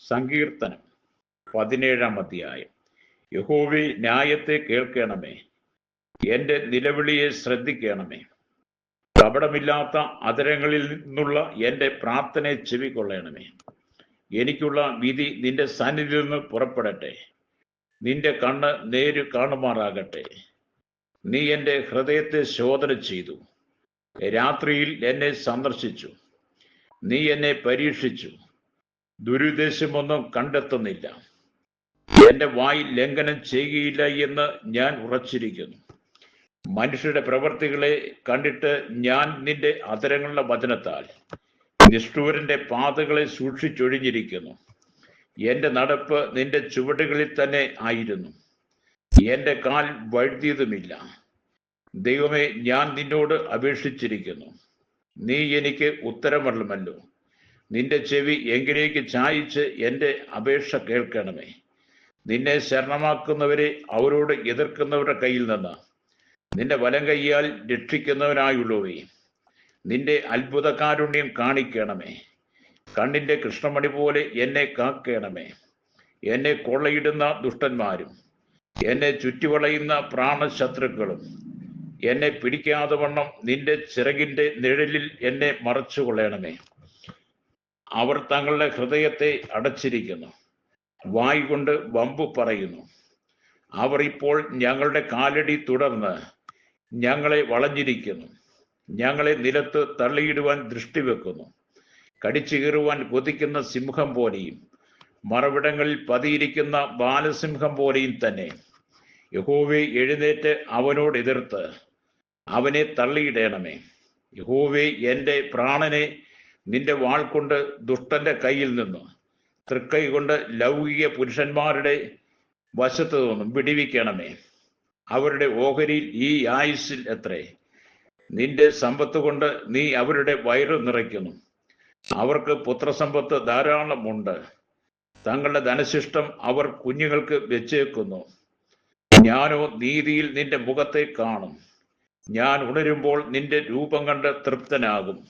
സങ്കീർത്തനം 17-ാം അധ്യായം. യഹോവേ, ന്യായത്തെ കേൾക്കണമേ, എന്റെ നിലവിളിയെ ശ്രദ്ധിക്കണമേ. കപടമില്ലാത്ത അധരങ്ങളിൽ നിന്നുള്ള എന്റെ പ്രാർത്ഥനയെ ചെവിക്കൊള്ളണമേ. എനിക്കുള്ള വിധി നിന്റെ സന്നിധിയിൽ നിന്ന് പുറപ്പെടട്ടെ. നിന്റെ കണ്ണ് നേര് കാണുമാറാകട്ടെ. നീ എൻ്റെ ഹൃദയത്തെ ശോധന ചെയ്തു, രാത്രിയിൽ എന്നെ സന്ദർശിച്ചു. നീ എന്നെ പരീക്ഷിച്ചു, ദുരുദ്ദേശമൊന്നും കണ്ടെത്തുന്നില്ല. എന്റെ വായിൽ ലംഘനം ചെയ്യുകയില്ല എന്ന് ഞാൻ ഉറച്ചിരിക്കുന്നു. മനുഷ്യരുടെ പ്രവൃത്തികളെ കണ്ടിട്ട് ഞാൻ നിന്റെ അധരങ്ങളുടെ വചനത്താൽ നിഷ്ഠൂരന്റെ പാതകളെ സൂക്ഷിച്ചൊഴിഞ്ഞിരിക്കുന്നു. എന്റെ നടപ്പ് നിന്റെ ചുവടുകളിൽ തന്നെ ആയിരുന്നു, എന്റെ കാൽ വഴുതിയതുമില്ല. ദൈവമേ, ഞാൻ നിന്നോട് അപേക്ഷിച്ചിരിക്കുന്നു, നീ എനിക്ക് ഉത്തരമരുളുമല്ലോ. നിന്റെ ചെവി എങ്കിലേക്ക് ചായിച്ച് എൻ്റെ അപേക്ഷ കേൾക്കണമേ. നിന്നെ ശരണമാക്കുന്നവരെ അവരോട് എതിർക്കുന്നവരുടെ കയ്യിൽ നിന്ന് നിന്റെ വലം കൈയാൽ രക്ഷിക്കുന്നവനായുള്ളവേ, നിന്റെ അത്ഭുത കാരുണ്യം കാണിക്കണമേ. കണ്ണിന്റെ കൃഷ്ണമണി പോലെ എന്നെ കാക്കണമേ. എന്നെ കൊള്ളയിടുന്ന ദുഷ്ടന്മാരും എന്നെ ചുറ്റിവളയുന്ന പ്രാണശത്രുക്കളും എന്നെ പിടിക്കാതെ വണ്ണം നിന്റെ ചിറകിന്റെ നിഴലിൽ എന്നെ മറച്ചുകൊള്ളണമേ. അവർ തങ്ങളുടെ ഹൃദയത്തെ അടച്ചിരിക്കുന്നു, വായ് കൊണ്ട് വമ്പു പറയുന്നു. അവർ ഇപ്പോൾ ഞങ്ങളുടെ കാലടി തുടർന്ന് ഞങ്ങളെ വളഞ്ഞിരിക്കുന്നു. ഞങ്ങളെ നിലത്ത് തള്ളിയിടുവാൻ ദൃഷ്ടി വെക്കുന്നു. കടിച്ചു കീറുവാൻ കൊതിക്കുന്ന സിംഹം പോലെയും മറവിടങ്ങളിൽ പതിയിരിക്കുന്ന ബാലസിംഹം പോലെയും തന്നെ. യഹോവേ, എഴുന്നേറ്റ് അവനോട് എതിർത്ത് അവനെ തള്ളിയിടണമേ. യഹോവേ, എൻ്റെ പ്രാണനെ നിന്റെ വാൾ കൊണ്ട് ദുഷ്ടന്റെ കയ്യിൽ നിന്നും തൃക്കൈ കൊണ്ട് ലൗകിക പുരുഷന്മാരുടെ വശത്തു നിന്നും വിടിവിക്കണമേ. അവരുടെ ഓഹരിയിൽ ഈ ആയുസ്സിൽ എത്രേ. നിന്റെ സമ്പത്ത് കൊണ്ട് നീ അവരുടെ വയറ് നിറയ്ക്കുന്നു. അവർക്ക് പുത്രസമ്പത്ത് ധാരാളമുണ്ട്. തങ്ങളുടെ ധനശിഷ്ടം അവർ കുഞ്ഞുങ്ങൾക്ക് വെച്ചേക്കുന്നു. ഞാനോ നീതിയിൽ നിന്റെ മുഖത്തെ കാണും. ഞാൻ ഉണരുമ്പോൾ നിന്റെ രൂപം കണ്ട് തൃപ്തനാകും.